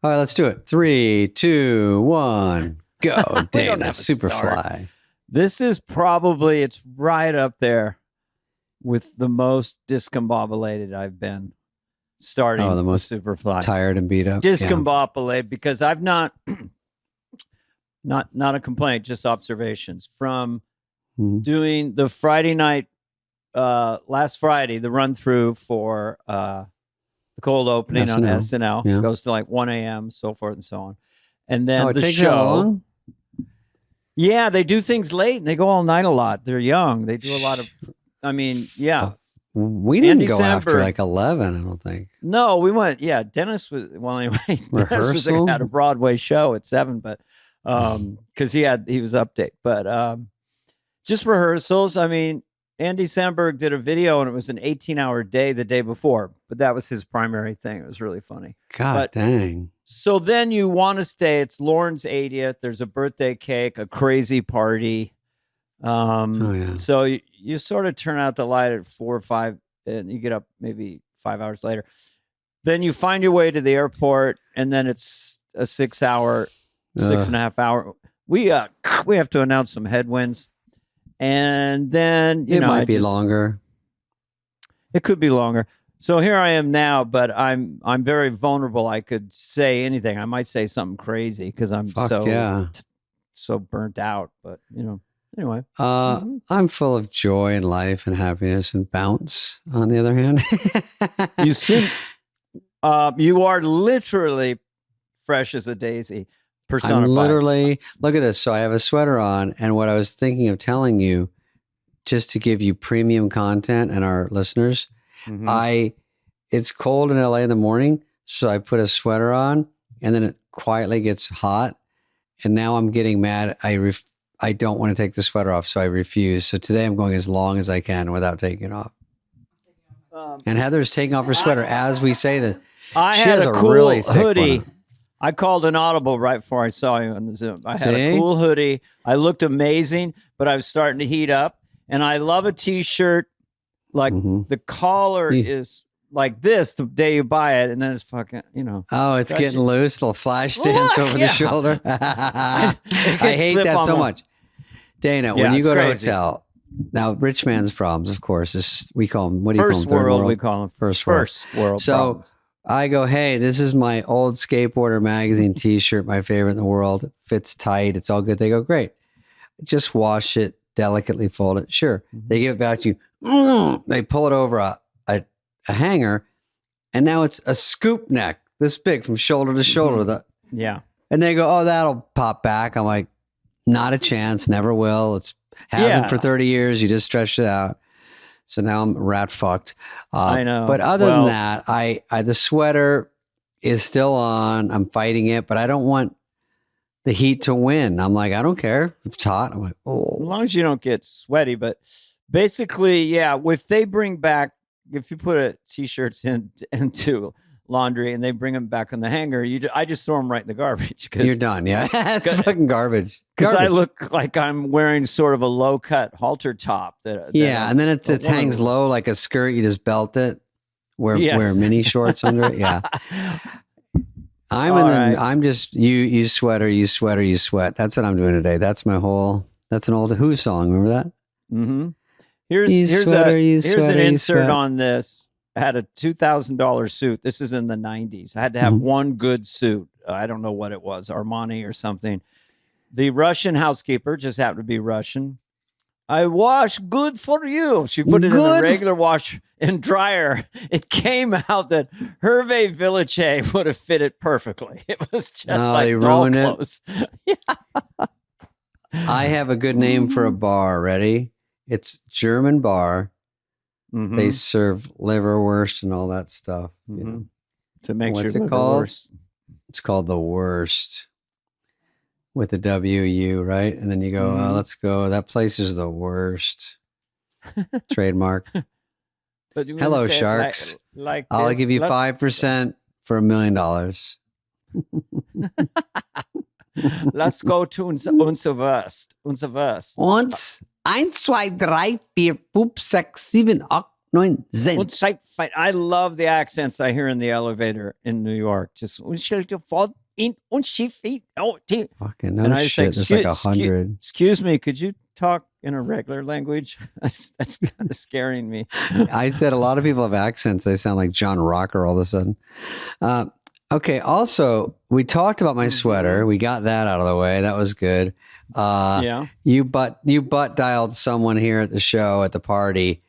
All right, let's do it. 3, 2, 1, go. Dana, Superfly. This is probably, it's right up there with the most discombobulated I've been starting the most Superfly. Tired and beat up. Discombobulated because I've not a complaint, just observations from doing the Friday night, last Friday, the run through for the cold opening SNL. on SNL. Yeah. Goes to like 1 a.m., so forth and so on. And then it the takes show. that long? Yeah, they do things late and they go all night a lot. They're young. They do a lot of, I mean, yeah. We didn't Andy go after Samberg. like 11, I don't think. No, we went, yeah, Dennis was, well, anyway, Dennis was Rehearsal? at a Broadway show at 7, but, because he was update, but just rehearsals. I mean, Andy Samberg did a video and it was an 18-hour day the day before, but that was his primary thing. It was really funny. God dang. So then you want to stay. It's Lauren's 80th. There's a birthday cake, a crazy party. So you sort of turn out the light at 4 or 5 and you get up maybe 5 hours later. Then you find your way to the airport and then it's a 6-hour, 6.5 hour. We have to announce some headwinds. And then, it might be longer. It could be longer. So here I am now, but I'm very vulnerable. I could say anything. I might say something crazy because I'm so burnt out. But anyway. I'm full of joy and life and happiness and bounce. On the other hand, you seem you are literally fresh as a daisy. Personified. I'm literally, look at this. So I have a sweater on, and what I was thinking of telling you, just to give you premium content and our listeners, it's cold in LA in the morning, so I put a sweater on, and then it quietly gets hot, and now I'm getting mad. I don't want to take the sweater off, so I refuse. So today I'm going as long as I can without taking it off. And Heather's taking off her sweater as we say that. She has a cool really thick hoodie. I called an audible right before I saw you on the Zoom. I had a cool hoodie. I looked amazing, but I was starting to heat up. And I love a T-shirt. Like the collar is like this the day you buy it, and then it's fucking, Oh, it's getting loose. Little flash dance over the shoulder. I hate that so much. Dana, when you go to a hotel, now rich man's problems, of course. We call them, what do you call them? First world, we call them. First world so problems. I go, hey, this is my old Skateboarder magazine T-shirt, my favorite in the world. Fits tight. It's all good. They go, great. Just wash it, delicately fold it. Sure. They give it back to you. They pull it over a hanger, and now it's a scoop neck, this big from shoulder to shoulder. And they go, oh, that'll pop back. I'm like, not a chance. Never will. It's hasn't for 30 years. You just stretched it out. So now I'm rat fucked. I know. But other than that, I the sweater is still on. I'm fighting it, but I don't want the heat to win. I'm like, I don't care if it's hot. I'm like, oh. As long as you don't get sweaty. But basically, if they bring back, if you put T-shirts into laundry and they bring them back on the hanger, I just throw them right in the garbage. You're done. Yeah, it's fucking garbage. Because I look like I'm wearing sort of a low cut halter top. And then it hangs low like a skirt. You just belt it. Wear mini shorts under it. Yeah. I'm just you sweater, you sweat. That's what I'm doing today. That's my whole. That's an old Who song. Remember that? Mm-hmm. Here's an insert on this. I had a $2,000 suit. This is in the 90s. I had to have one good suit. I don't know what it was, Armani or something. The Russian housekeeper just happened to be Russian. I wash good for you. She put it in a regular wash and dryer. It came out that Hervé Villachet would have fit it perfectly. It was just like doll clothes. I have a good name for a bar. Ready? It's German bar. They serve liverwurst and all that stuff. To make What's sure it called? It's called The Worst with the WU, right? And then you go, oh, let's go. That place is the worst. Trademark. Hello, sharks. I'll give you 5% for $1 million. Let's go to unser Wurst. Uns, 1, 2, 3, 4, 5, 6, 7, 8, 19. I love the accents I hear in the elevator in New York. Just Fucking no and I shit. say, There's like 100. Excuse me, could you talk in a regular language? That's kind of scaring me. I said a lot of people have accents. They sound like John Rocker all of a sudden. Okay. Also, we talked about my sweater. We got that out of the way. That was good. Yeah. You butt dialed someone here at the show at the party,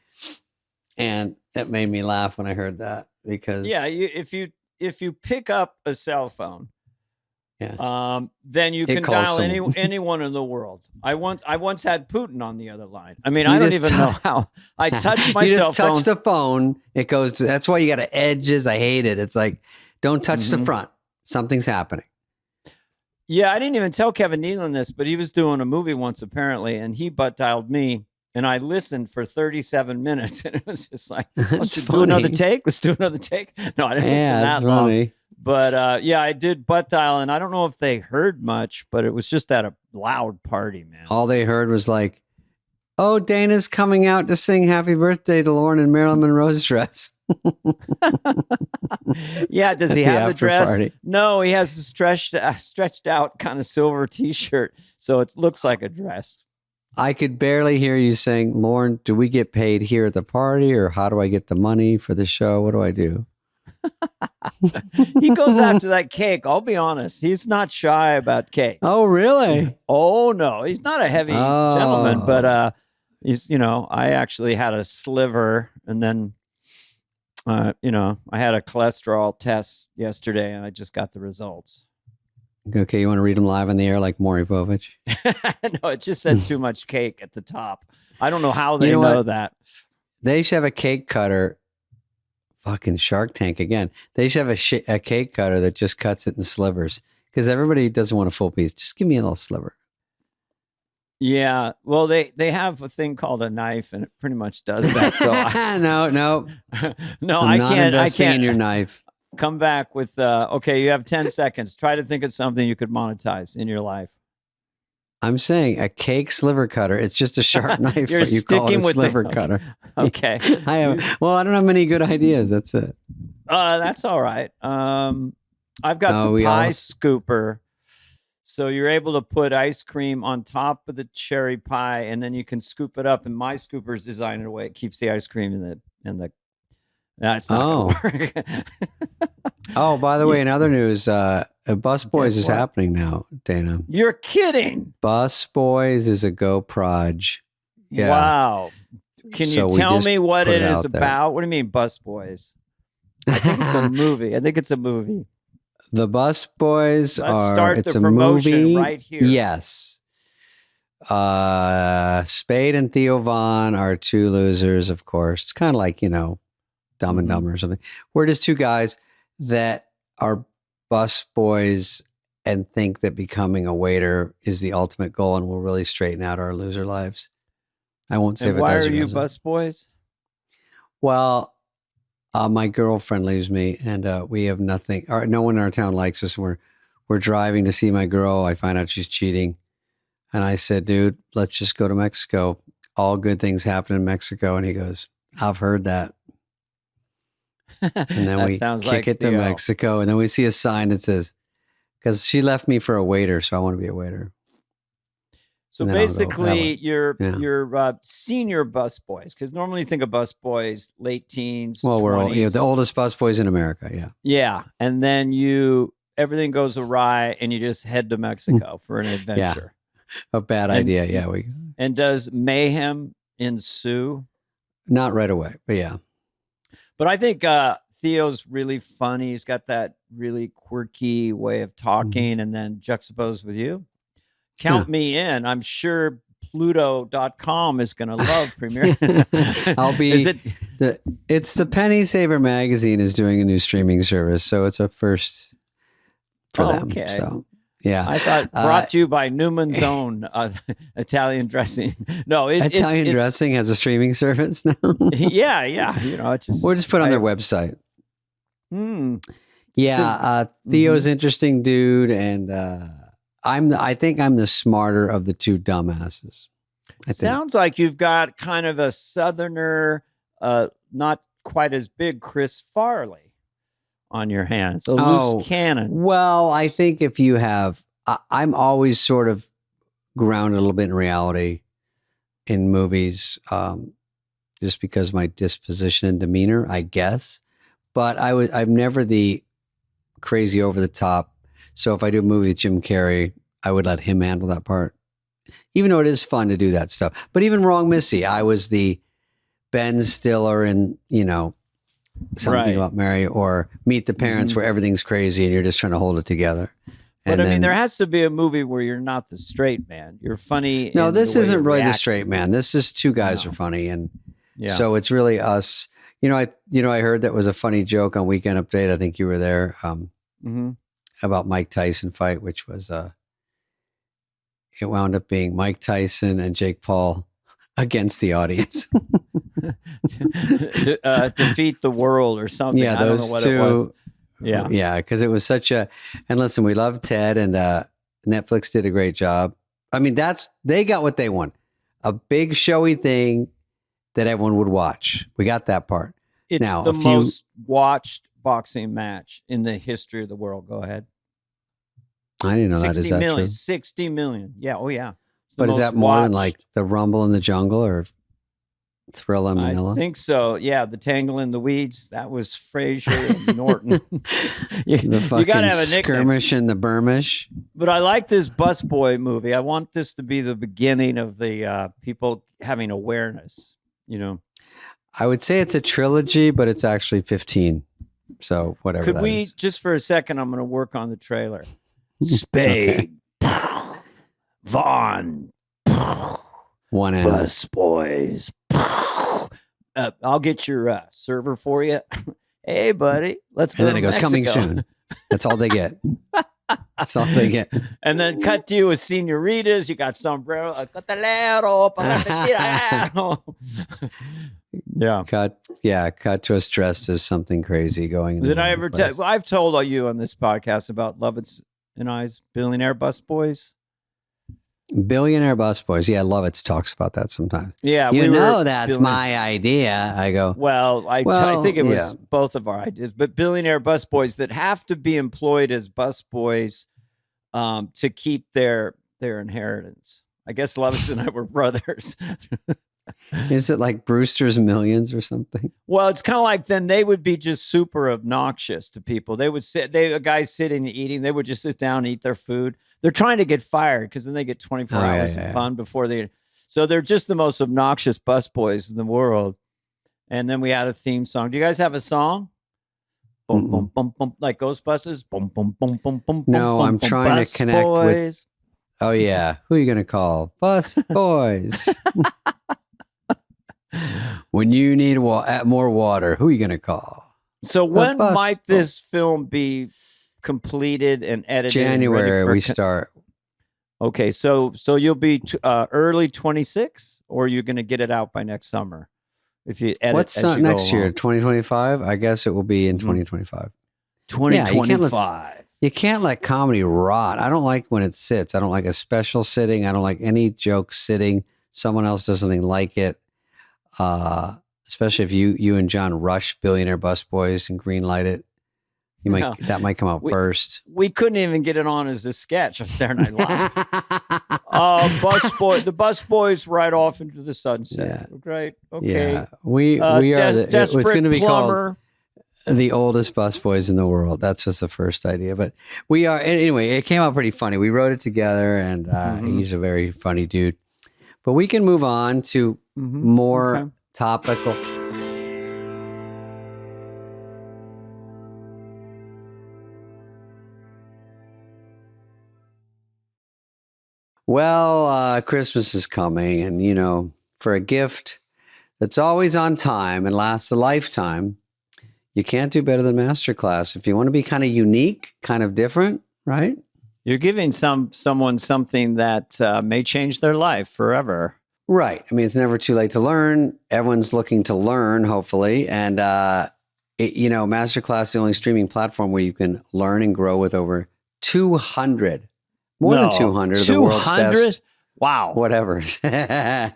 and it made me laugh when I heard that because if you pick up a cell phone, then you It can calls dial someone. anyone in the world. I once had Putin on the other line. I mean, I don't even know how. I touched my you cell just phone. touch the phone. It goes. That's why you got to edges. I hate it. It's like don't touch the front. Something's happening. Yeah, I didn't even tell Kevin Nealon this, but he was doing a movie once apparently, and he butt dialed me, and I listened for 37 minutes, and it was just like, let's do another take. Let's do another take. No, I didn't listen that long. Funny. But I did butt dial, and I don't know if they heard much, but it was just at a loud party, man. All they heard was like, "Oh, Dana's coming out to sing Happy Birthday to Lauren in Marilyn Monroe's dress." Yeah, does he have the dress? Party. No, he has a stretched out kind of silver T-shirt, so it looks like a dress. I could barely hear you saying, "Lauren, do we get paid here at the party, or how do I get the money for the show? What do I do?" He goes after that cake. I'll be honest. He's not shy about cake. Oh, really? Oh, no. He's not a heavy gentleman, but he's, I actually had a sliver, and then, I had a cholesterol test yesterday, and I just got the results. Okay, you want to read them live on the air like Maury Povich? No, it just said too much cake at the top. I don't know how they know that. They should have a cake cutter. Fucking Shark Tank again. They should have a cake cutter that just cuts it in slivers because everybody doesn't want a full piece. Just give me a little sliver. Yeah. Well, they have a thing called a knife, and it pretty much does that. So no, I not can't. investing in your knife. Come back with okay. You have 10 seconds. Try to think of something you could monetize in your life. I'm saying a cake sliver cutter. It's just a sharp knife, You're but you call it a sliver okay. cutter. Okay. I don't have many good ideas. That's it. That's all right. I've got the pie scooper. So you're able to put ice cream on top of the cherry pie, and then you can scoop it up. And my scooper is designed in a way it keeps the ice cream in the. That's not gonna work. Oh, by the way, in other news, Bus Boys is happening now, Dana. You're kidding. Bus Boys is a Go Proj. Yeah. Wow. Can you tell me what it is about? What do you mean, Bus Boys? I think it's a movie. The Bus Boys start the promotion movie right here. Yes. Spade and Theo Von are two losers, of course. It's kind of like, Dumb and Dumber or something. We're just two guys that are bus boys and think that becoming a waiter is the ultimate goal and will really straighten out our loser lives. I won't say if it does. Why are you bus boys? Well, my girlfriend leaves me, and we have nothing. Or no one in our town likes us. And we're driving to see my girl. I find out she's cheating, and I said, "Dude, let's just go to Mexico. All good things happen in Mexico." And he goes, "I've heard that." And then we kick it to Mexico, and then we see a sign that says, "Because she left me for a waiter, so I want to be a waiter." So basically, you're senior bus boys, because normally you think of bus boys late teens. Well, 20s. we're the oldest bus boys in America. Yeah, yeah, and then everything goes awry, and you just head to Mexico for an adventure. Yeah. A bad idea. Yeah, and does mayhem ensue? Not right away, but yeah. But I think Theo's really funny. He's got that really quirky way of talking, and then juxtaposed with you. Count me in. I'm sure Pluto.com is going to love Premiere. I'll be. It's the Penny Saver magazine is doing a new streaming service, so it's a first for them. Okay. So yeah, I thought brought to you by Newman's Own Italian dressing. No, Italian dressing has a streaming service now. yeah. It's just we'll just put it on their website. Yeah, Theo's interesting dude, and I think I'm the smarter of the two dumbasses. Sounds like you've got kind of a southerner not quite as big Chris Farley on your hands, a loose cannon. Well, I think if you have, I'm always sort of grounded a little bit in reality in movies, just because of my disposition and demeanor, I guess. But I'm never the crazy over the top. So if I do a movie with Jim Carrey, I would let him handle that part, even though it is fun to do that stuff. But even Wrong Missy, I was the Ben Stiller in, Something About Mary, or Meet the Parents, where everything's crazy and you're just trying to hold it together. But I mean, there has to be a movie where you're not the straight man. You're funny. No, this isn't really the straight man. This is two guys are funny, and so it's really us. I heard that was a funny joke on Weekend Update. I think you were there, about Mike Tyson fight, which was it wound up being Mike Tyson and Jake Paul against the audience. Defeat the world or something. Yeah, I don't know what it was. Yeah, because it was such a. And listen, we love Ted, and Netflix did a great job. I mean, they got what they want, a big showy thing that everyone would watch. We got that part. It's now, the most watched boxing match in the history of the world. Go ahead. I didn't know that. Is that true? 60 million. Yeah. Oh, yeah. But is that more than like the Rumble in the Jungle or Thrilla Manila? I think so. Yeah, the Tangle in the Weeds. That was Frazier and Norton. The fucking gotta have a Skirmish and the Burmish. But I like this Busboy movie. I want this to be the beginning of the people having awareness. I would say it's a trilogy, but it's actually 15. So whatever. Could we just for a second? I'm going to work on the trailer. Spade, Vaughn, one end. Busboys. I'll get your server for you. Hey, buddy, let's go. And then it goes, Mexico. coming soon. That's all they get. That's all they get. And then cut to you with senoritas. You got sombrero, cotalero, yeah. Cut to us dressed as something crazy going. Did I ever tell? I've told all you on this podcast about Lovitz and I's Billionaire Busboys. Billionaire Busboys. Yeah, Lovitz talks about that sometimes. Yeah, that's my idea. I go, I think it was both of our ideas, but Billionaire Busboys that have to be employed as busboys to keep their inheritance. I guess Lovitz and I were brothers. Is it like Brewster's Millions or something? Well, it's kind of like then they would be just super obnoxious to people. They would a guy sitting and eating, they would just sit down and eat their food. They're trying to get fired because then they get 24 hours of fun before they. So they're just the most obnoxious busboys in the world. And then we had a theme song. Do you guys have a song? Boom, boom, boom, boom, like Ghostbusters? Boom, boom, boom, boom, boom. No, I'm trying to connect with. Oh, yeah. Who are you going to call? Bus Boys. When you need more water, who are you going to call? So when might this film be completed and edited? January we start. Okay, so you'll be early 26, or you're going to get it out by next summer? If you edit, what's next year? 2025? I guess it will be in 2025. 2025. You can't let comedy rot. I don't like when it sits. I don't like a special sitting. I don't like any joke sitting. Someone else does something like it. Especially if you and John rush Billionaire Busboys and green light it. That might come out first. We couldn't even get it on as a sketch on Saturday Night Live. The Busboys ride off into the sunset. Yeah. Great. Okay. Yeah. We are it's going to be called the oldest busboys in the world. That's just the first idea. But we are anyway, it came out pretty funny. We wrote it together, and he's a very funny dude. But we can move on to more topical. Well, Christmas is coming, and for a gift that's always on time and lasts a lifetime, you can't do better than Masterclass. If you want to be kind of unique, kind of different, right? You're giving someone something that may change their life forever. Right. I mean, it's never too late to learn. Everyone's looking to learn, hopefully. And, Masterclass is the only streaming platform where you can learn and grow with over 200, more than 200 of the world's best. Wow. Whatever. Yeah.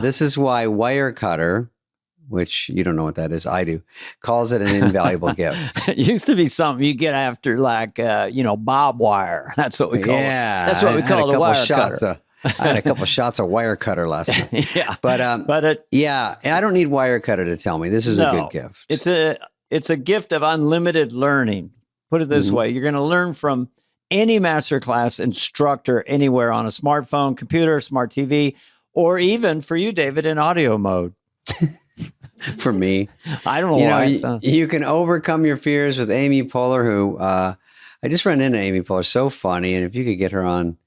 This is why Wirecutter which you don't know what that is. I do. Calls it an invaluable gift. It used to be something you get after like, bob wire. That's what we call it. That's what we call the wire cutter. I had a couple shots of wire cutter last night. Yeah. But I don't need wire cutter to tell me this is a good gift. It's a gift of unlimited learning. Put it this way. You're going to learn from any masterclass instructor anywhere on a smartphone, computer, smart TV, or even for you, David, in audio mode. For me. I don't know why. You can overcome your fears with Amy Poehler, who I just ran into Amy Poehler. So funny. And if you could get her on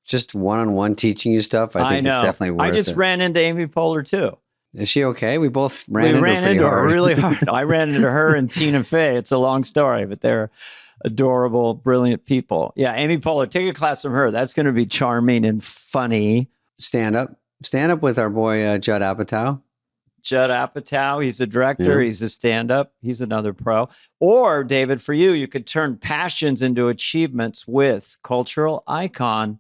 just one-on-one teaching you stuff, I think it's definitely worth it. I just ran into Amy Poehler too. Is she okay? We both ran into her really hard. I ran into her and Tina Fey. It's a long story, but they're adorable, brilliant people. Yeah, Amy Poehler, take a class from her. That's going to be charming and funny. Stand up with our boy Judd Apatow. Judd Apatow, he's a director. Yeah. He's a stand-up. He's another pro. Or, David, for you, you could turn passions into achievements with cultural icon.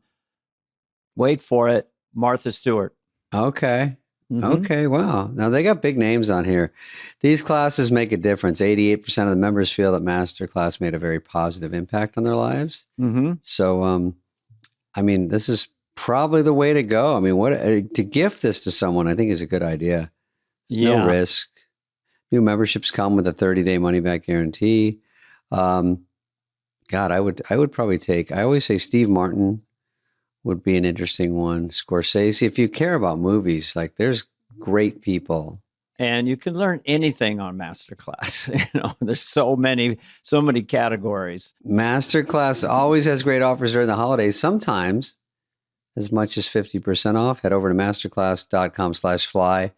Wait for it, Martha Stewart. Okay. Okay, wow. Now, they got big names on here. These classes make a difference. 88% of the members feel that Masterclass made a very positive impact on their lives. So, this is probably the way to go. I mean, to gift this to someone, I think is a good idea. No risk. New memberships come with a 30-day money-back guarantee. God, I would probably take, I always say Steve Martin would be an interesting one. Scorsese, if you care about movies, like there's great people. And you can learn anything on Masterclass. There's so many categories. Masterclass always has great offers during the holidays, sometimes as much as 50% off. Head over to masterclass.com/fly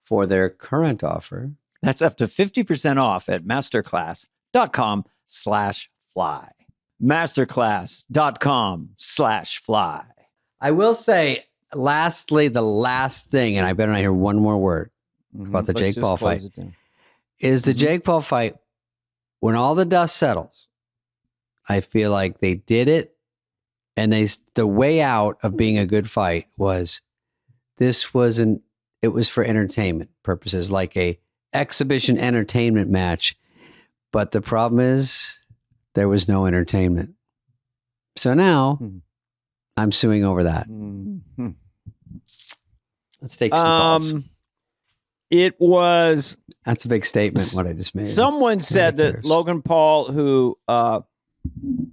for their current offer. That's up to 50% off at masterclass.com/fly. Masterclass.com/fly. I will say, lastly, the last thing, and I better not hear one more word about the Jake Paul fight, is the Jake Paul fight, when all the dust settles, I feel like they did it, and the way out of being a good fight was it was for entertainment purposes, like a exhibition entertainment match. But the problem is there was no entertainment. So now I'm suing over that. Let's take some calls. That's a big statement, what I just made. Someone said that Logan Paul, who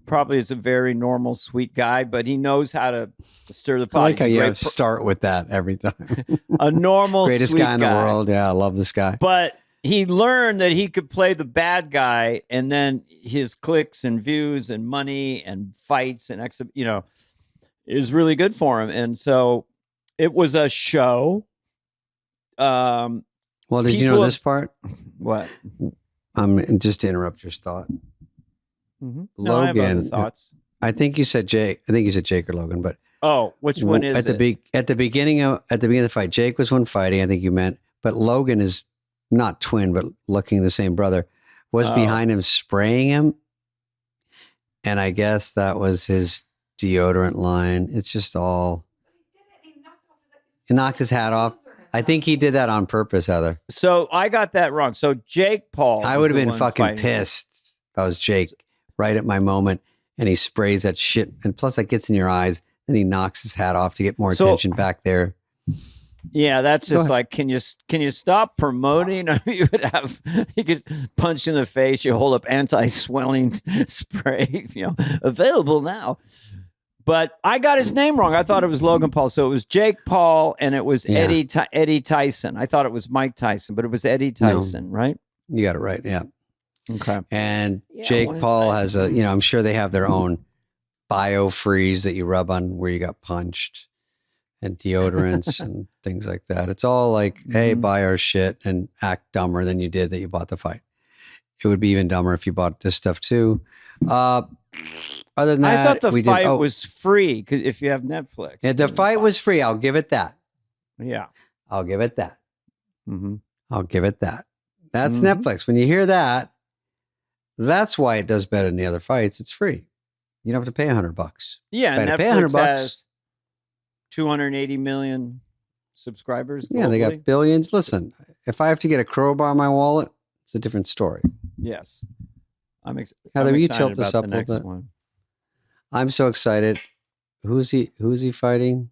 probably is a very normal, sweet guy, but he knows how to stir the pot. I like how you have to start with that every time. A normal, greatest sweet guy in the world. Yeah, I love this guy. But he learned that he could play the bad guy, and then his clicks and views and money and fights and is really good for him. And so it was a show. Well, did you know this part? What? Just to interrupt your thought. Logan, no, I have other thoughts. I think you said Jake. I think you said Jake or Logan, but which one is it? At the beginning of the fight, Jake was one fighting. I think you meant, but Logan is not twin, but looking the same brother, was behind him spraying him, and I guess that was his deodorant line. It's just all. He knocked his hat off. I think he did that on purpose, Heather. So I got that wrong. So Jake Paul. I would have been fucking pissed if I was Jake right at my moment and he sprays that shit. And plus that gets in your eyes and he knocks his hat off to get more attention back there. Yeah, that's just like, can you stop promoting? You could punch in the face. You hold up anti-swelling spray, available now. But I got his name wrong. I thought it was Logan Paul. So it was Jake Paul and it was Eddie Tyson. I thought it was Mike Tyson, but it was Eddie Tyson, right? You got it right. Yeah. Okay. And Jake Paul has I'm sure they have their own biofreeze that you rub on where you got punched and deodorants and things like that. It's all like, hey, buy our shit and act dumber than you did that you bought the fight. It would be even dumber if you bought this stuff too. Other than that, I thought the fight was free because if you have Netflix. Yeah, the fight was free. I'll give it that. Yeah. I'll give it that. I'll give it that. That's Netflix. When you hear that, that's why it does better than the other fights. It's free. You don't have to pay $100. Yeah, Netflix pay $100 has 280 million subscribers. Yeah, they got billions. Listen, if I have to get a crowbar in my wallet, it's a different story. Yes. Heather, I'm you excited tilt this about up the a next little bit. one. I'm so excited. Who's he fighting?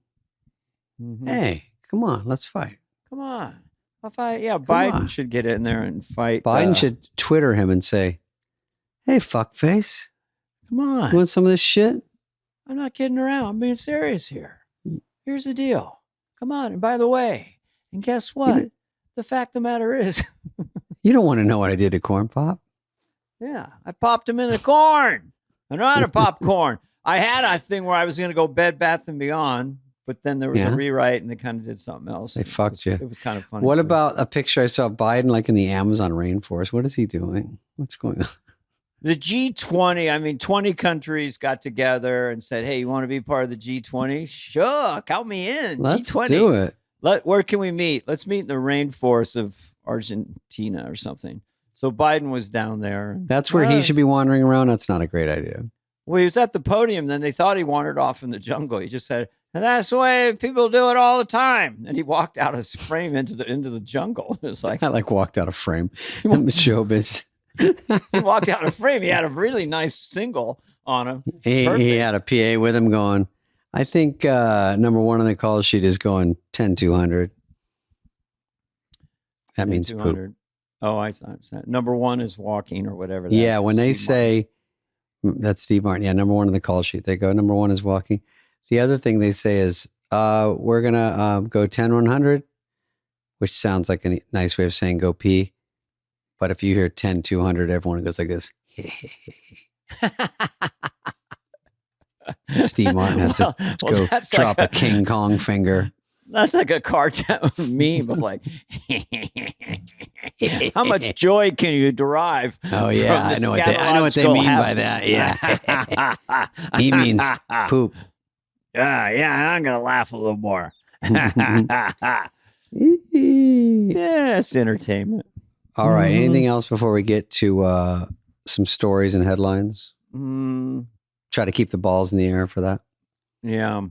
Mm-hmm. Hey, come on, let's fight. Come on. I'll fight. Yeah, Biden should get in there and fight. Biden should Twitter him and say, hey, fuckface. Come on. You want some of this shit? I'm not kidding around. I'm being serious here. Here's the deal. Come on. And by the way, and guess what? The fact of the matter is. You don't want to know what I did to Corn Pop. Yeah. I popped him in the corn. I know how to pop corn. I had a thing where I was going to go Bed Bath & Beyond, but then there was a rewrite and they kind of did something else. They fucked you. It was kind of funny. What about a picture I saw of Biden like in the Amazon rainforest? What is he doing? What's going on? The G20, 20 countries got together and said, hey, you want to be part of the G20? Sure, count me in. Let's G20. do it. Where can we meet? Let's meet in the rainforest of Argentina or something. So Biden was down there. That's where he should be wandering around. That's not a great idea. Well, he was at the podium. Then they thought he wandered off in the jungle. He just said, and that's the way people do it all the time. And he walked out of frame into the jungle. It's like I walked out of frame. I'm showbiz. He walked out of frame. He had a really nice single on him. He had a PA with him going, I think number one on the call sheet is going 10-200. That means poop. Oh, I saw it. Number one is walking or whatever. Yeah, when they say, that's Steve Martin. Yeah, number one on the call sheet. They go, number one is walking. The other thing they say is, we're going to go 10-100, which sounds like a nice way of saying go pee. But if you hear 10-200, everyone goes like this. Steve Martin has to go drop a King Kong finger. That's like a cartoon meme of like, how much joy can you derive? Oh yeah, I know what they mean by that. Yeah, he means poop. Yeah, I'm gonna laugh a little more. Yeah, it's entertainment. All right. Anything else before we get to some stories and headlines? Try to keep the balls in the air for that. Yeah.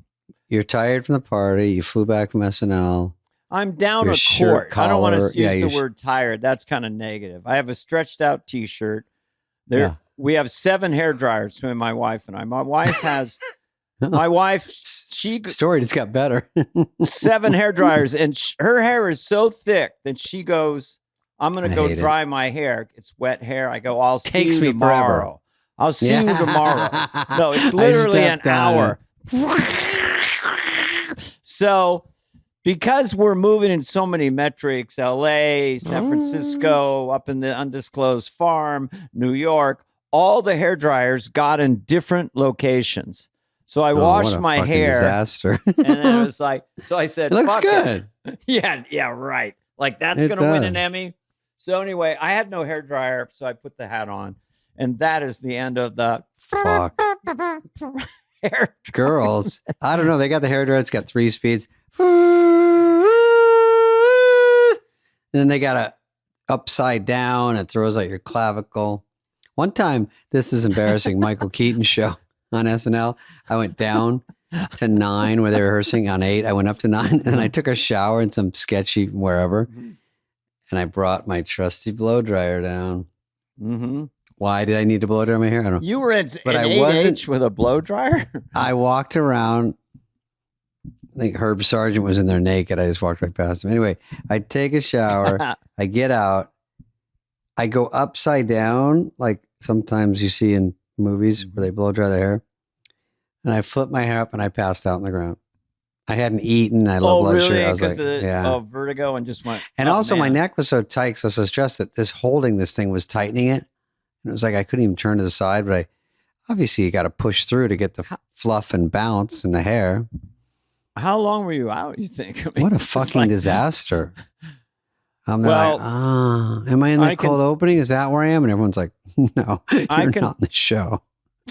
You're tired from the party. You flew back from SNL. I'm down a quart. I don't want to use the word tired. That's kind of negative. I have a stretched out T-shirt. We have 7 hair dryers between my wife and I. My wife has... story just got better. 7 hair dryers, and her hair is so thick that she goes, I'm going to go dry my hair. It's wet hair. I go, I'll see you tomorrow. I'll see you tomorrow. No, it's literally an hour. So, because we're moving in so many metrics, LA, San Francisco, up in the undisclosed farm, New York, all the hair dryers got in different locations. So I washed my hair. Disaster. And then it was like, so I said, it looks good. Yeah, right. Like that's going to win an Emmy. So anyway, I had no hair dryer, so I put the hat on. And that is the end of the hair girls. I don't know. They got the hair dryer. It's got 3 speeds. And then they got a upside down. It throws out your clavicle. One time, this is embarrassing, Michael Keaton show on SNL. I went down to 9 where they were rehearsing on 8. I went up to 9 and then I took a shower in some sketchy wherever. And I brought my trusty blow dryer down. Why did I need to blow dry my hair? I don't know. You were at an 8H with a blow dryer? I walked around. I think Herb Sargent was in there naked. I just walked right past him. Anyway, I take a shower. I get out. I go upside down, like sometimes you see in movies where they blow dry their hair. And I flip my hair up and I passed out on the ground. I hadn't eaten. I love blood sugar. I was like, vertigo and just went. And also my neck was so tight because I was so stressed that holding this thing was tightening it. And it was like I couldn't even turn to the side, but obviously you got to push through to get the fluff and bounce in the hair. How long were you out, you think? What a fucking disaster. I'm like, am I in the cold opening? Is that where I am? And everyone's like, no, you're not in the show.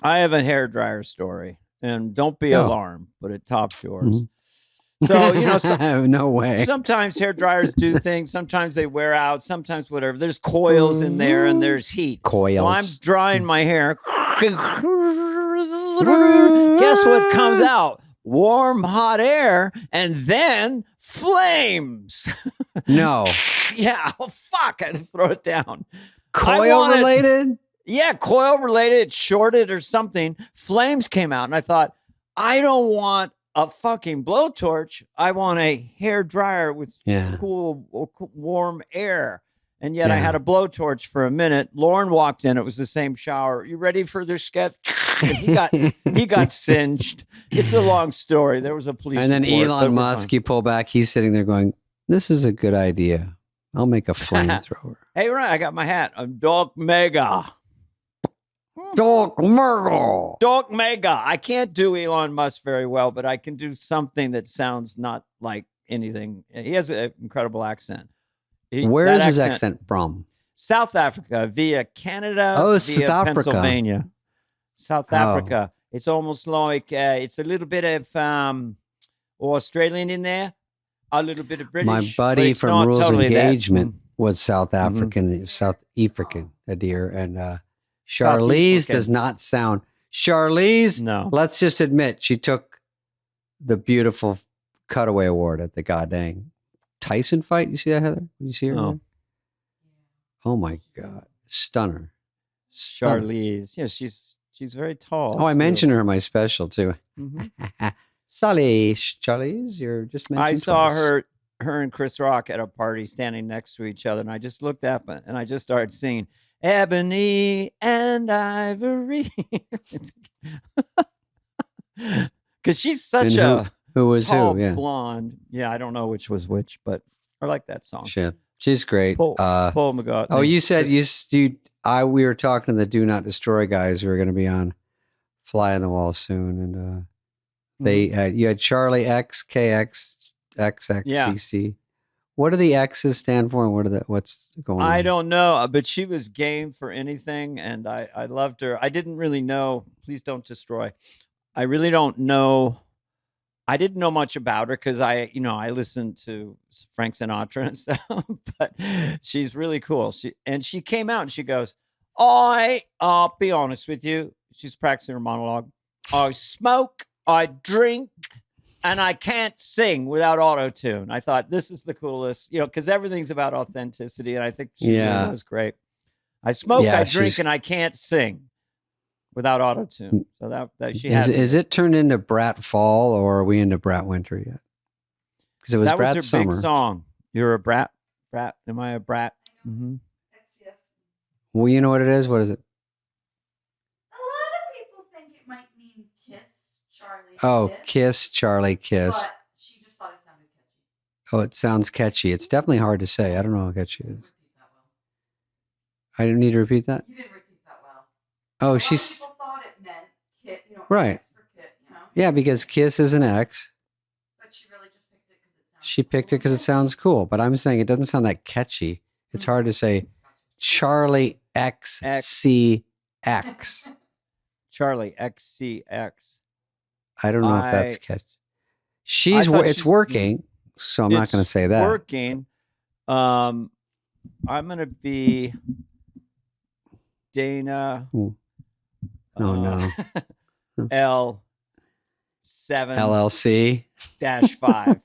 I have a hair story, and don't be alarmed, but it tops yours. So, no way. Sometimes hair dryers do things. Sometimes they wear out. Sometimes whatever. There's coils in there and there's heat. Coils. So I'm drying my hair. Guess what comes out? Warm, hot air. And then flames. No. Yeah. Oh, fuck. I had to throw it down. Coil related? Yeah, coil related. It shorted or something. Flames came out, and I thought, I don't want a fucking blowtorch. I want a hair dryer with cool, warm air. And yet I had a blowtorch for a minute. Lauren walked in. It was the same shower. You ready for their sketch? He got singed. It's a long story. There was a police And then report, Elon Musk, you pull back. He's sitting there going, this is a good idea. I'll make a flamethrower. Hey, Ryan, I got my hat. I'm Doc Mega. Doc Mega. Doc Mega. I can't do Elon Musk very well, but I can do something that sounds not like anything. He has an incredible accent. Where is his accent from? South Africa via Canada. Oh, via South Africa. Pennsylvania. South Africa. It's almost like it's a little bit of Australian in there, a little bit of British. My buddy from Rules totally Engagement was South African, South African, a dear. And Charlize does not sound. Charlize, no. Let's just admit, she took the beautiful cutaway award at the goddamn Tyson fight. You see that, Heather? You see her? No. Oh my God. Stunner. Charlize. Yeah, she's very tall. Oh, I mentioned her in my special too. Mm-hmm. Charlize, you're just mentioning. I saw her and Chris Rock at a party standing next to each other, and I just looked up and I just started singing Ebony and Ivory. Because she's such who was tall who? Yeah. blonde. Yeah, I don't know which was which, but I like that song. Shit. She's great. Paul McGott. Oh, you said we were talking to the Do Not Destroy guys who are going to be on Fly on the Wall soon, and you had Charli XCX, XXCC. What do the X's stand for, and what's going on? I don't know, but she was game for anything, and I loved her. I didn't really know. Please don't destroy. I really don't know. I didn't know much about her because I listened to Frank Sinatra and stuff, but she's really cool. She came out and she goes, I'll be honest with you. She's practicing her monologue. I smoke, I drink, and I can't sing without auto-tune. I thought this is the coolest, because everything's about authenticity, and I think she really was great. I smoke, I drink, and I can't sing without auto-tune. So that she has. Is it turned into Brat Fall, or are we into Brat Winter yet? Because it was that Brat was her Summer. big song. You're a brat? Brat? Am I a brat? Mm-hmm. Yes. Well, you know what it is? What is it? A lot of people think it might mean kiss, Charlie. Oh, kiss, Charlie, kiss. But she just thought it sounded catchy. Oh, it sounds catchy. It's definitely hard to say. I don't know how catchy it is. I didn't need to repeat that? You didn't repeat that well. Oh, she's... people thought it meant kit, right. X for kit, Yeah, because kiss is an X. But she really just picked it because it sounds She picked it because it sounds cool. But I'm saying it doesn't sound that catchy. It's hard to say Charli XCX. Charli XCX. I don't know if that's catchy. It's working, so I'm not going to say that. It's working. I'm going to be Dana. Oh, no. L7 LLC -5.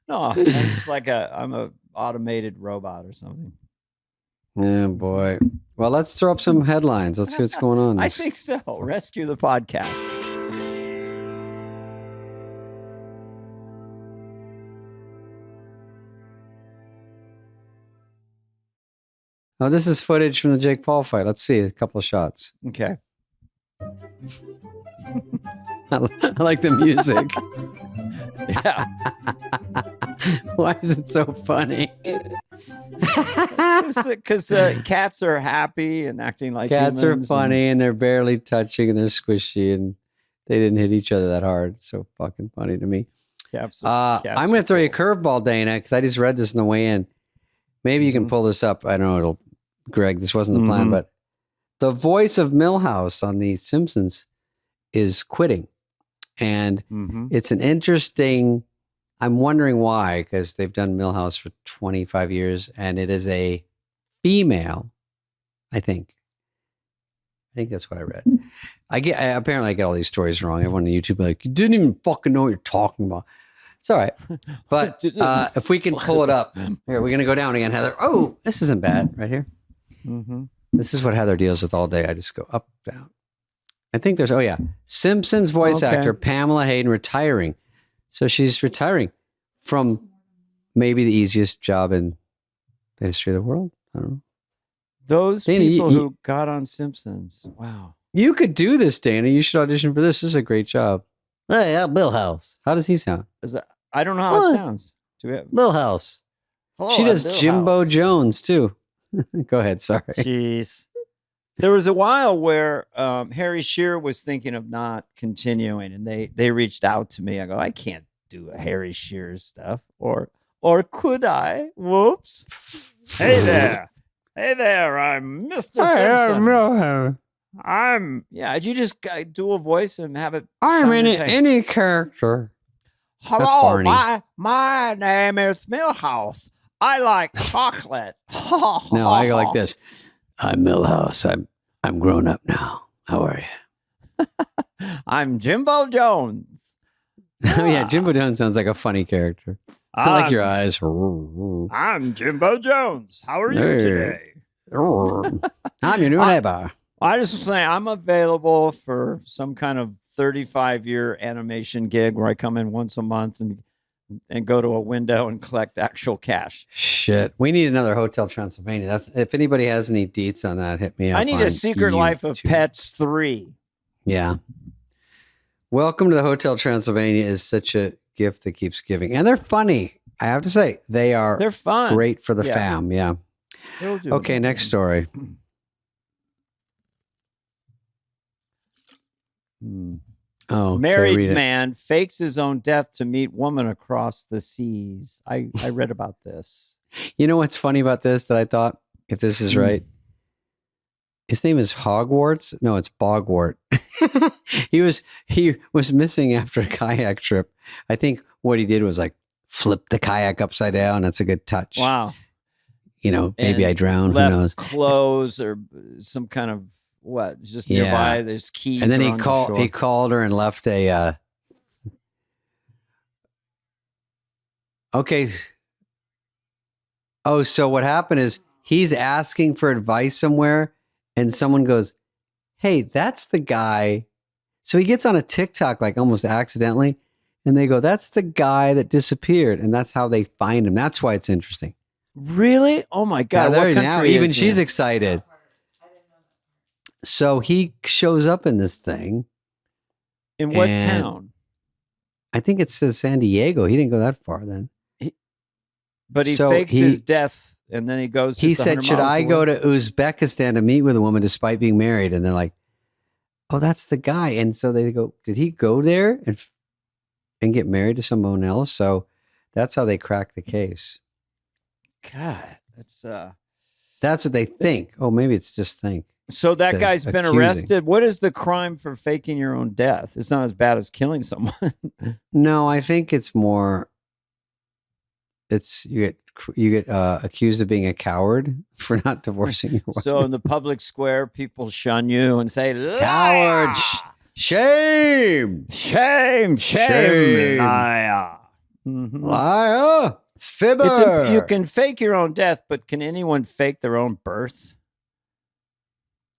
No, I'm just I'm a automated robot or something. Yeah, boy. Well, let's throw up some headlines. Let's see what's going on. I think so. Rescue the podcast. Oh, this is footage from the Jake Paul fight. Let's see a couple of shots. Okay. I like the music. Yeah. Why is it so funny? Because cats are happy and acting like cats humans are funny and they're barely touching and they're squishy and they didn't hit each other that hard. It's so fucking funny to me. Cats I'm going to throw you a curveball, Dana, because I just read this on the way in. Maybe you can pull this up. I don't know. Greg, this wasn't the plan, but the voice of Milhouse on The Simpsons is quitting. And it's an interesting, I'm wondering why, because they've done Milhouse for 25 years and it is a female, I think. I think that's what I read. Apparently I get all these stories wrong. Everyone on YouTube like, you didn't even fucking know what you're talking about. It's all right. But if we can pull it up. Here, we're going to go down again, Heather. Oh, this isn't bad right here. Mm-hmm. This is what Heather deals with all day. I just go up, down. I think there's, Simpsons voice actor Pamela Hayden retiring. So she's retiring from maybe the easiest job in the history of the world. I don't know. Those Dana, people who got on Simpsons. Wow. You could do this, Dana. You should audition for this. This is a great job. Hey, Bill House. How does he sound? I don't know how it sounds. Bill House. Hello, she does Bill Jimbo House. Jones, too. Go ahead. Sorry. Jeez. There was a while where Harry Shearer was thinking of not continuing, and they reached out to me. I go, I can't do a Harry Shearer stuff. Or could I? Whoops. Hey there. Hey there. I'm Mr. Simpson. Did you just do a voice and have it? I'm in any character. Hello, my name is Milhouse. I like chocolate. No, I go like this. I'm Milhouse. I'm grown up now. How are you? I'm Jimbo Jones. Oh yeah, Jimbo Jones sounds like a funny character. I like your eyes. I'm Jimbo Jones. How are you today? I'm your new neighbor. I just was saying I'm available for some kind of 35-year animation gig where I come in once a month and go to a window and collect actual cash. Shit. We need another Hotel Transylvania. If anybody has any deets on that, hit me up. I need a Secret Life of Pets 3. Yeah. Welcome to the Hotel Transylvania is such a gift that keeps giving. And they're funny. I have to say, they're fun. Great for the fam. Yeah. Okay, next story. Oh, married man fakes his own death to meet woman across the seas. I read about this. You know what's funny about this that I thought, if this is right? His name is Hogwarts. No, it's Bogwart. He was missing after a kayak trip. I think what he did was like flip the kayak upside down. That's a good touch. Wow. Maybe I drowned. Left Who knows? Clothes or some kind of just nearby. Yeah. There's keys. And then he called her and left a. Okay. Oh, so what happened is he's asking for advice somewhere, and someone goes, "Hey, that's the guy." So he gets on a TikTok like almost accidentally, and they go, "That's the guy that disappeared," and that's how they find him. That's why it's interesting. Really? Oh my God! Now even she's excited. So he shows up in this thing. In what town? I think it says San Diego. He didn't go that far then. But he fakes his death, and then he goes. He said, "Should I go to Uzbekistan to meet with a woman despite being married?" And they're like, "Oh, that's the guy." And so they go, "Did he go there and get married to someone else?" So that's how they crack the case. God, that's what they think. Oh, maybe it's just think. So that guy's been arrested. What is the crime for faking your own death? It's not as bad as killing someone. No, I think it's more. It's you get accused of being a coward for not divorcing your wife. So in the public square, people shun you and say, "Coward, shame, shame, shame, liar, liar, fibber." You can fake your own death, but can anyone fake their own birth?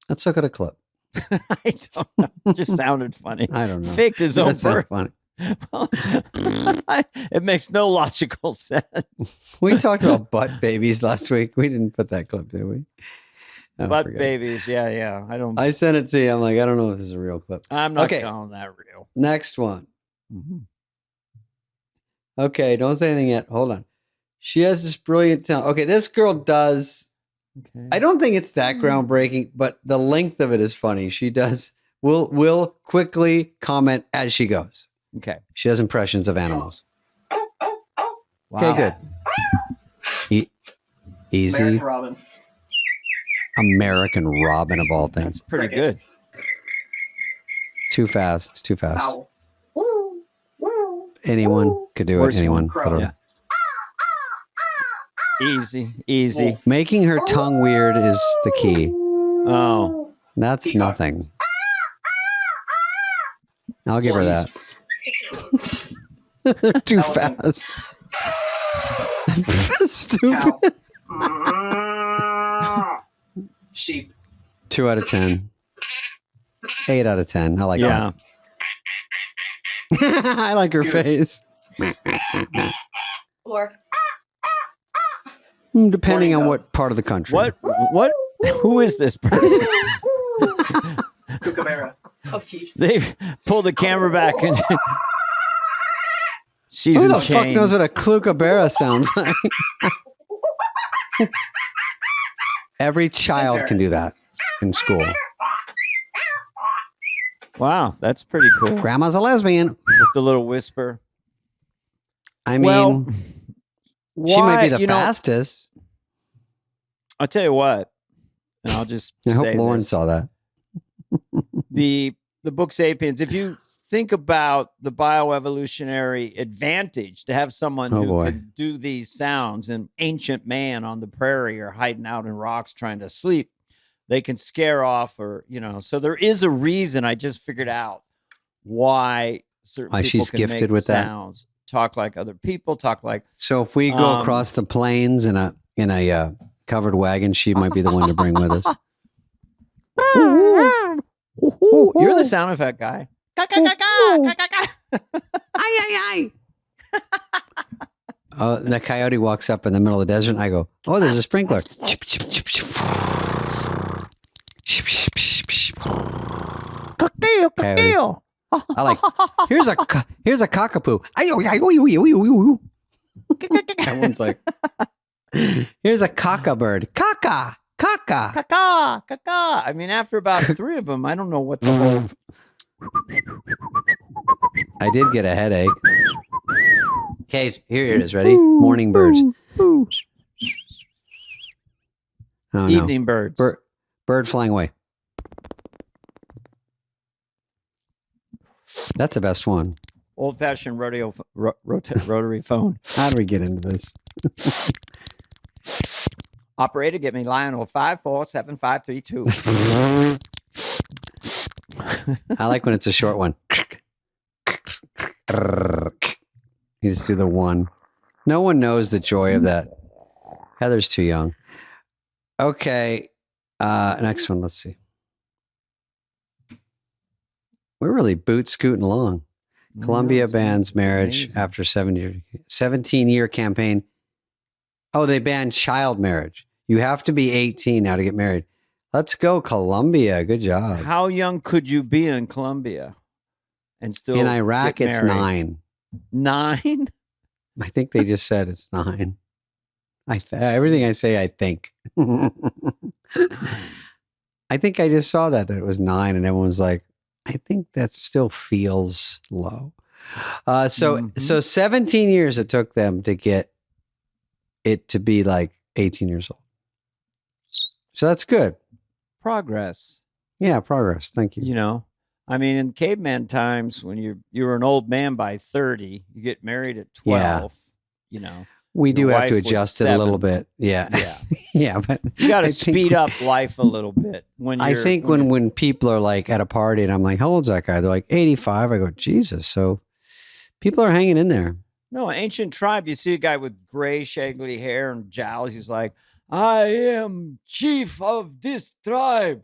Let's look at a clip. I don't know. It just sounded funny. I don't know. Faked his own birth. Funny. Well, it makes no logical sense. We talked about butt babies last week. We didn't put that clip, did we? Butt babies. Yeah. I sent it to you. I'm like, I don't know if this is a real clip. I'm not calling that real. Next one. Okay, don't say anything yet. Hold on. She has this brilliant talent. Okay, this girl does. Okay. I don't think it's that groundbreaking, but the length of it is funny. She does. We'll quickly comment as she goes. Okay. She does impressions of animals. Wow. Okay, good. Easy. American Robin. American Robin of all things. That's pretty good. Too fast. Owl. Anyone could do it. Anyone. Yeah. Easy. Making her tongue weird is the key. Oh. That's nothing. I'll give her that. They're too fast. Stupid. Sheep. 2 out of 10. 8 out of 10. I like that. I like her face. Or depending on what part of the country. What? Who is this person? Kookaburra. Oh, geez. They pulled the camera back and she's Who in the chains. fuck knows what a kookaburra sounds like? Every child can do that in school. Wow, that's pretty cool. Grandma's a lesbian. With the little whisper. I mean, Well, she might be the you know, fastest. I'll tell you what, and I'll just I hope say Lauren this. saw that. The book Sapiens, if you think about the bioevolutionary advantage to have someone who can do these sounds, an ancient man on the prairie or hiding out in rocks trying to sleep, they can scare off or, so there is a reason. I just figured out why certain people she's can gifted make with sounds, talk like other people, talk like. So if we go across the plains in a covered wagon, she might be the one to bring with us. You're the sound effect guy. Oh, the coyote walks up in the middle of the desert, and I go, "Oh, there's a sprinkler." Coyote. I like. Here's a cockapoo. Everyone's like, "Here's a cockabird. Caca, caca." Caca, caca. I mean, after about 3 of them, I don't know what the whole. I did get a headache. Okay, here it is. Ready? Morning birds. Oh, Evening birds. Bird flying away. That's the best one. Old-fashioned rotary phone. How do we get into this? Operator, get me Lionel 547532. I like when it's a short one. You just do the one. No one knows the joy of that. Heather's too young. Okay. Next one. Let's see. We're really boot scooting along. Columbia bans marriage after 17-year campaign. Oh, they banned child marriage. You have to be 18 now to get married. Let's go, Colombia. Good job. How young could you be in Colombia and still in Iraq? get It's married? 9. 9? I think they just said it's 9. Everything I say, I think. I think I just saw that it was 9, and everyone's like, I think that still feels low. So 17 years it took them to get it to be like 18 years old. So that's good. Progress. Yeah, progress. Thank you. I mean, in caveman times, when you were an old man by 30, you get married at 12. We do Your have to wife was adjust it a little 7. bit. Yeah. Yeah. Yeah, but You got to speed up life a little bit. I think when people are like at a party and I'm like, how old's that guy? They're like 85. I go, Jesus. So people are hanging in there. No, ancient tribe, you see a guy with gray, shaggy hair and jowls. He's like, I am chief of this tribe.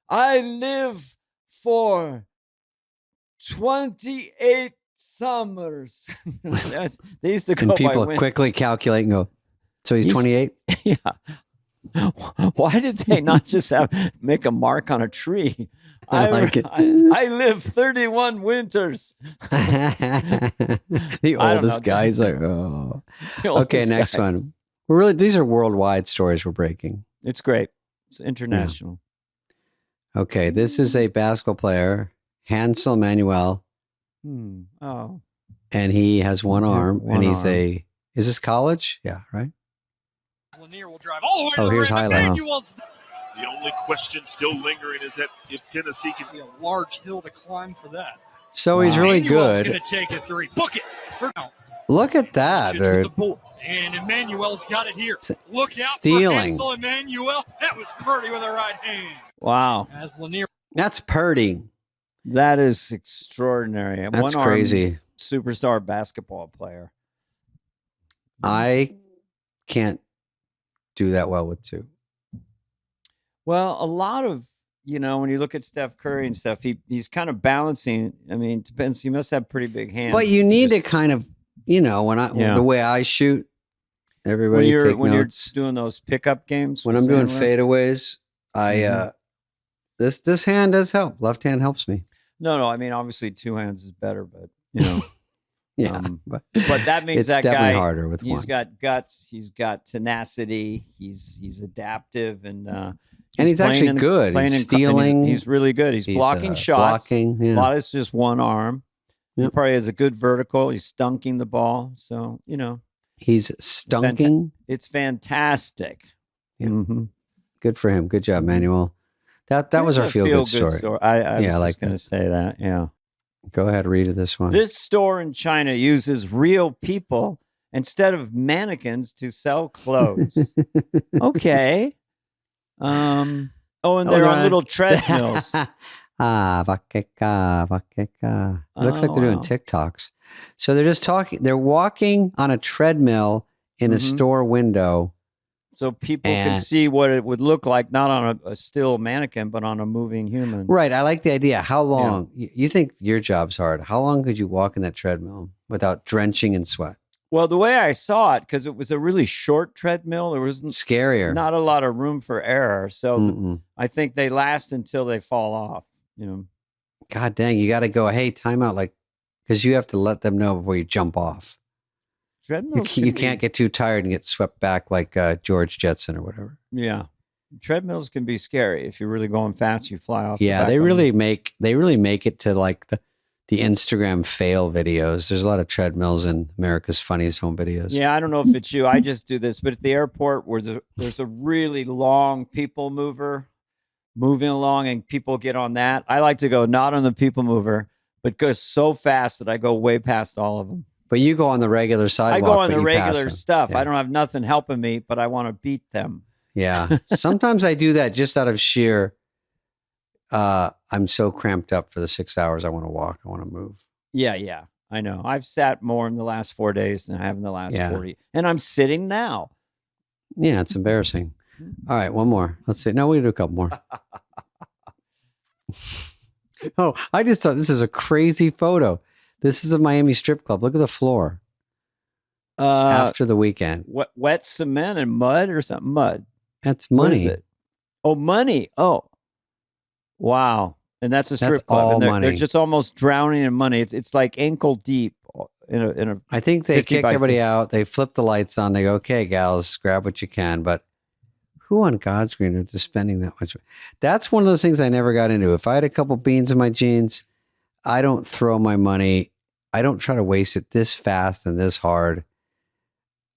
I live for 28 summers. They used to go And people by quickly calculate and go, so he's 28? Yeah. Why did they not just make a mark on a tree? I like it. I live 31 winters. The oldest guy's like, oh. Okay, next one. These are worldwide stories we're breaking. It's great. It's international. Yeah. Okay, this is a basketball player, Hansel Manuel. Oh. And he has one arm, is this college? Yeah, right? Lanier will drive all the way to the here's rim. highlights. The only question still lingering is that if Tennessee can Be a large hill to climb for that. So he's really Emmanuel's good. going to take a 3. Book it for now. Look at that, dude. And Emmanuel's got it here. Look out Stealing. for Hansel Emmanuel. That was Purdy with a right hand. Wow. As Lanier. That's Purdy. That is extraordinary. That's crazy. superstar basketball player. I can't do that well with 2. Well, a lot of, when you look at Steph Curry and stuff, he's kind of balancing. I mean, it depends. He must have pretty big hands. But you need to kind of, the way I shoot, everybody take notes. You're doing those pickup games. When I'm doing fadeaways, this hand does help. Left hand helps me. No. I mean, obviously 2 hands is better, but yeah. But that means it's that definitely guy, harder with he's one. got guts. He's got tenacity. He's adaptive and he's actually good. He's stealing. He's really good. He's blocking shots. A lot is just one arm. He probably has a good vertical. He's stunking the ball. So, he's stunking. It's fantastic. Yeah. Mm-hmm. Good for him. Good job, Manuel. That was our feel-good story. I was going to say that. Yeah. Go ahead, read this one. This store in China uses real people instead of mannequins to sell clothes. Okay. And they're on little treadmills. Vakeka. It looks like they're doing TikToks. So they're just talking. They're walking on a treadmill in a store window. So people can see what it would look like, not on a still mannequin, but on a moving human. Right. I like the idea. How long? Yeah. You think your job's hard. How long could you walk in that treadmill without drenching in sweat? Well, the way I saw it, because it was a really short treadmill, there wasn't scarier. Not a lot of room for error. So I think they last until they fall off. God dang, you got to go, hey, time out, because you have to let them know before you jump off. You can't get too tired and get swept back like George Jetson or whatever. Yeah. Treadmills can be scary. If you're really going fast, you fly off. Yeah, they really make it to like the Instagram fail videos. There's a lot of treadmills in America's Funniest Home Videos. Yeah, I don't know if it's you. I just do this. But at the airport where there's a really long people mover moving along and people get on that, I like to go not on the people mover, but go so fast that I go way past all of them. But you go on the regular sidewalk. I go on the regular stuff. Yeah. I don't have nothing helping me, but I want to beat them. Yeah. Sometimes I do that just out of sheer, I'm so cramped up for the 6 hours I want to walk. I want to move. Yeah. I know. I've sat more in the last 4 days than I have in the last 40. And I'm sitting now. Yeah, it's embarrassing. All right, one more. Let's see. No, we do a couple more. Oh, I just thought this is a crazy photo. This is a Miami strip club. Look at the floor. After the weekend. Wet cement and mud or something? Mud. That's money. What is it? Oh, money. Oh, wow. And that's a strip club. All and money. They're just almost drowning in money. It's like ankle deep in a I think they kick everybody out. They flip the lights on. They go, okay, gals, grab what you can. But who on God's green earth is spending that much? That's one of those things I never got into. If I had a couple beans in my jeans, I don't throw my money. I don't try to waste it this fast and this hard.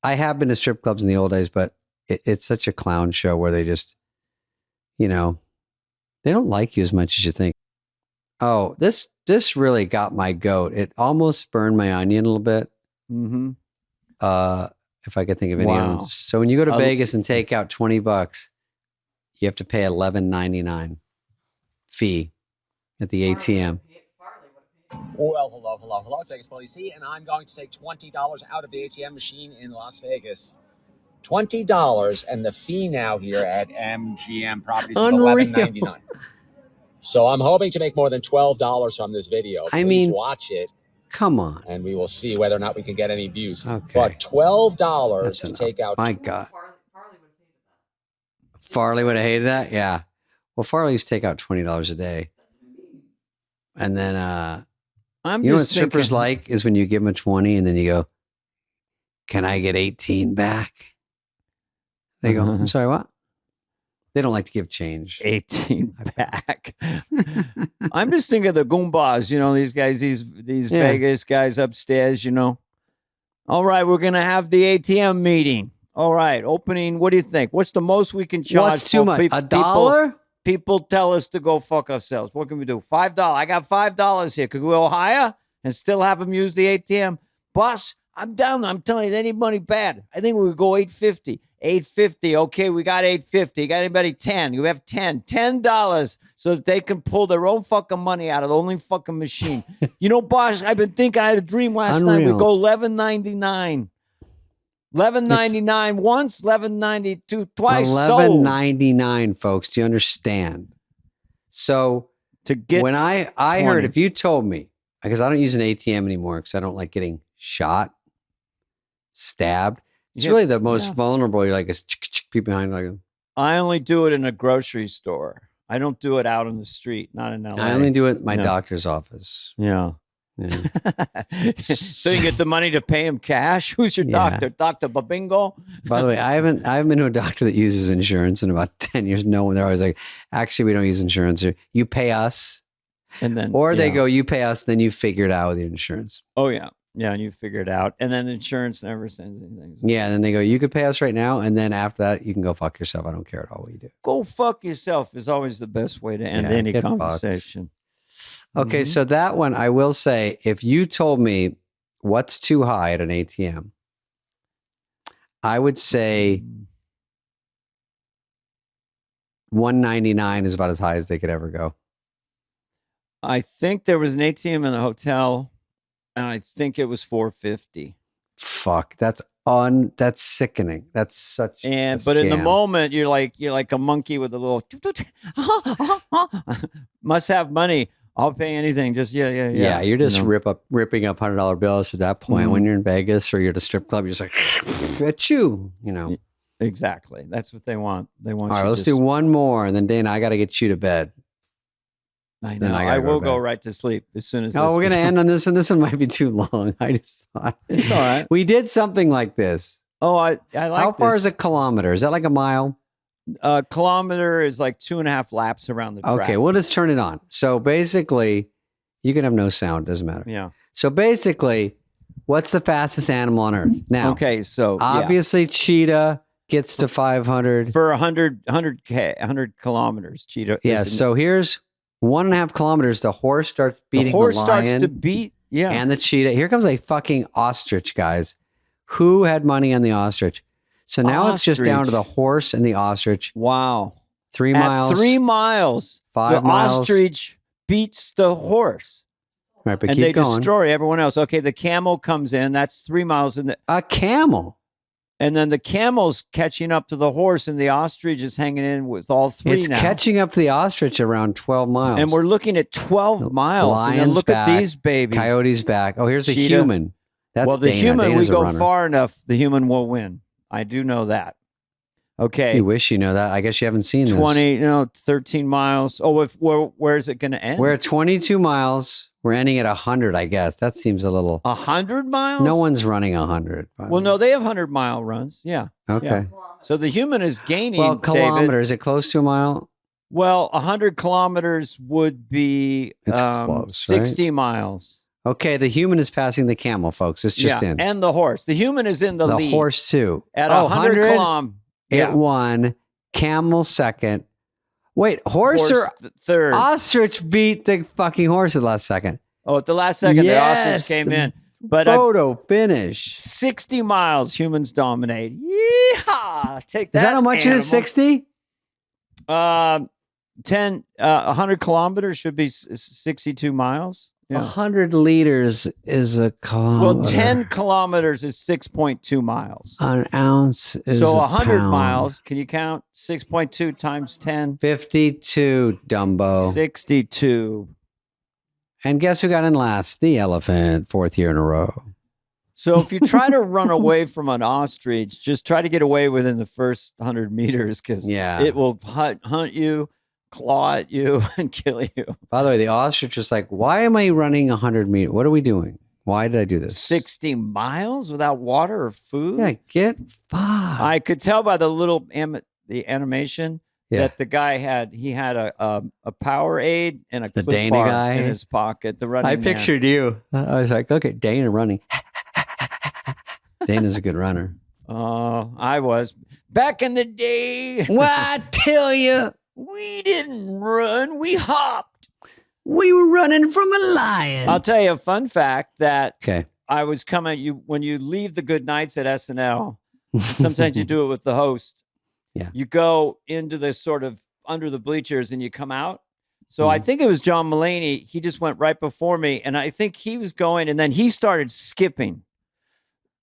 I have been to strip clubs in the old days, but it's such a clown show where they just, they don't like you as much as you think. Oh, this really got my goat. It almost burned my onion a little bit. Mm-hmm. If I could think of any others. So when you go to Vegas and take out $20, you have to pay $11.99 fee at the ATM. Well, hello. It's Vegas Police, and I'm going to take $20 out of the ATM machine in Las Vegas. $20, and the fee now here at MGM Properties is $11.99. So I'm hoping to make more than $12 from this video. Please watch it. Come on. And we will see whether or not we can get any views. Okay. But $12 to take out. My God. Farley would have hated that? Yeah. Well, Farley used to take out $20 a day. And then, you know what strippers like is when you give them a 20 and then you go, can I get 18 back? They go, I'm sorry, what? They don't like to give change. 18 back. I'm just thinking of the Goombas, these guys, these Vegas guys upstairs, All right, we're going to have the ATM meeting. All right, opening, what do you think? What's the most we can charge? What's too much? $1? People tell us to go fuck ourselves. What can we do? $5. I got $5 here. Could we go higher and still have them use the ATM? Boss, I'm down. I'm telling you, any money bad. I think we would go 850. 850. Okay, we got 850. Got anybody 10? You have 10. $10 so that they can pull their own fucking money out of the only fucking machine. You know, boss, I've been thinking, I had a dream last night. We go $11.99. $11.99 once, $11.92 twice. $11.99, folks. Do you understand? So to get when I heard, if you told me, because I don't use an ATM anymore because I don't like getting shot, stabbed. It's really the most vulnerable. You're like, people behind like. I only do it in a grocery store. I don't do it out on the street, not in LA. I only do it in my doctor's office. Yeah. So you get the money to pay him cash? Who's your doctor? Dr. Babingo? By the way, I haven't been to a doctor that uses insurance in about 10 years. No one. They're always like, actually, we don't use insurance. You pay us. And then, or they go, you pay us, then you figure it out with your insurance. Oh, yeah. Yeah, and you figure it out. And then the insurance never sends anything. Yeah, and then they go, you could pay us right now. And then after that, you can go fuck yourself. I don't care at all what you do. Go fuck yourself is always the best way to end any conversation. Okay, so that one, I will say, if you told me what's too high at an ATM, I would say $199 is about as high as they could ever go. I think there was an ATM in the hotel, and I think it was $450. Fuck, that's sickening. That's such. But in the moment, you're like a monkey with a little must have money. I'll pay anything. Just yeah. You're just ripping up $100 bills at that point. When you're in Vegas or you're at a strip club, you're just like, achoo, you know. Exactly. That's what they want. They want. All right, let's do one more, and then Dana, I got to get you to bed. I know. I will go right to sleep as soon as. Oh, we're gonna end on this one. This one might be too long. I just thought it's all right. We did something like this. Oh, I like. How far is a kilometer? Is that like a mile? A kilometer is like 2.5 laps around the track. Okay, we'll just turn it on. So basically, you can have no sound. Doesn't matter. Yeah. So basically, what's the fastest animal on Earth? Now, okay, so obviously, cheetah gets to 500 for 100 kilometers. Cheetah. Yeah. So here's 1.5 kilometers. The horse starts beating the lion. Starts to beat. Yeah. And the cheetah. Here comes a fucking ostrich, guys. Who had money on the ostrich? So now it's just down to the horse and the ostrich. Wow. 3 miles. At 3 miles. 5 miles. The ostrich beats the horse. Right, but and keep they going. Destroy everyone else. Okay, the camel comes in. That's 3 miles. A camel? And then the camel's catching up to the horse, and the ostrich is hanging in with all three It's now. catching up to the ostrich around 12 miles. And we're looking at 12 miles. Lion's and then look back, at these babies. Coyote's back. Oh, here's the Cheetah. human. That's the Dana. human, Dana's we go a runner. far enough, the human will win. I do know that. Okay. You wish you know that. I guess you haven't seen 13 miles. Oh, where is it going to end? We're at 22 miles. We're ending at 100, I guess. That seems a little. 100 miles? No one's running 100. Well, no, they have 100-mile runs. Yeah. Okay. Yeah. So the human is gaining. Well, kilometer. David. Is it close to a mile? Well, 100 kilometers would be close, 60 right? miles. Okay, the human is passing the camel, folks. It's just in. And the horse. The human is in the lead. The horse, too. At 100 kilometers. It won. Camel second. Wait, horse or third? Ostrich beat the fucking horse at the last second. Oh, at the last second, the ostrich came in. But photo finish. 60 miles, humans dominate. Yeehaw! Take that. Is that how much it is? 60? 100 kilometers should be 62 miles. Yeah. 100 liters is a kilometer. Well, 10 kilometers is 6.2 miles. An ounce is so a 100 pound. miles. Can you count 6.2 times 10? 52, Dumbo. 62. And guess who got in last? The elephant, 4th year in a row. So if you try to run away from an ostrich, just try to get away within the first 100 meters because it will hunt you, claw at you, and kill you. By the way, the ostrich was like, why am I running 100 meters? What are we doing? Why did I do this? 60 miles without water or food? Yeah, get fucked. I could tell by the little the animation that the guy had a Powerade and a the Clif Dana bar guy in his pocket. The running I man. pictured you. I was like, okay, Dana running. Dana's a good runner. Oh, I was. Back in the day. Well, I tell you. We didn't run. We hopped. We were running from a lion. I'll tell you a fun fact that I was coming. When you leave the good nights at SNL, sometimes you do it with the host. Yeah. You go into the sort of under the bleachers and you come out. So I think it was John Mulaney. He just went right before me, and I think he was going, and then he started skipping,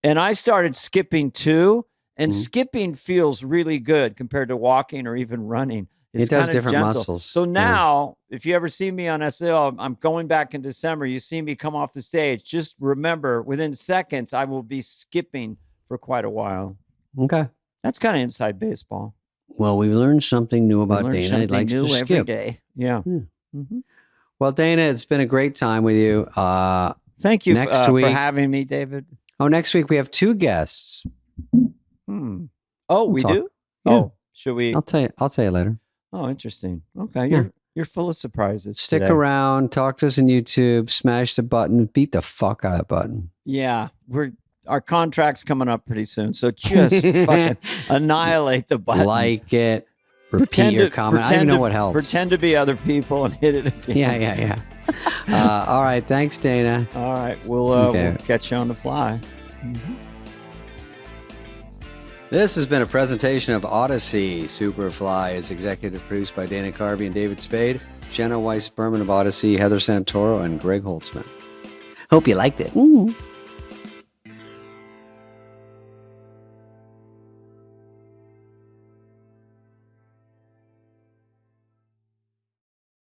and I started skipping too. And skipping feels really good compared to walking or even running. It's it does kind of different gentle. muscles. So now, if you ever see me on SNL, I'm going back in December. You see me come off the stage. Just remember, within seconds, I will be skipping for quite a while. Okay. That's kind of inside baseball. Well, we learned something new about Dana. I'd like to skip every day. Yeah. Well, Dana, it's been a great time with you. Thank you next week, for having me, David. Oh, next week we have 2 guests. Oh, we do? Yeah. Oh, should we? I'll tell you later. Oh, interesting. Okay. You're full of surprises. Stick today. around, talk to us on YouTube, smash the button, beat the fuck out of that button. Yeah. Our contract's coming up pretty soon. So just fucking annihilate the button. Like it. Repeat your comment. I don't even know what helps. Pretend to be other people and hit it again. Yeah. All right. Thanks, Dana. All right. We'll catch you on the fly. This has been a presentation of Odyssey. Superfly is executive produced by Dana Carvey and David Spade, Jenna Weiss Berman of Odyssey, Heather Santoro, and Greg Holtzman. Hope you liked it.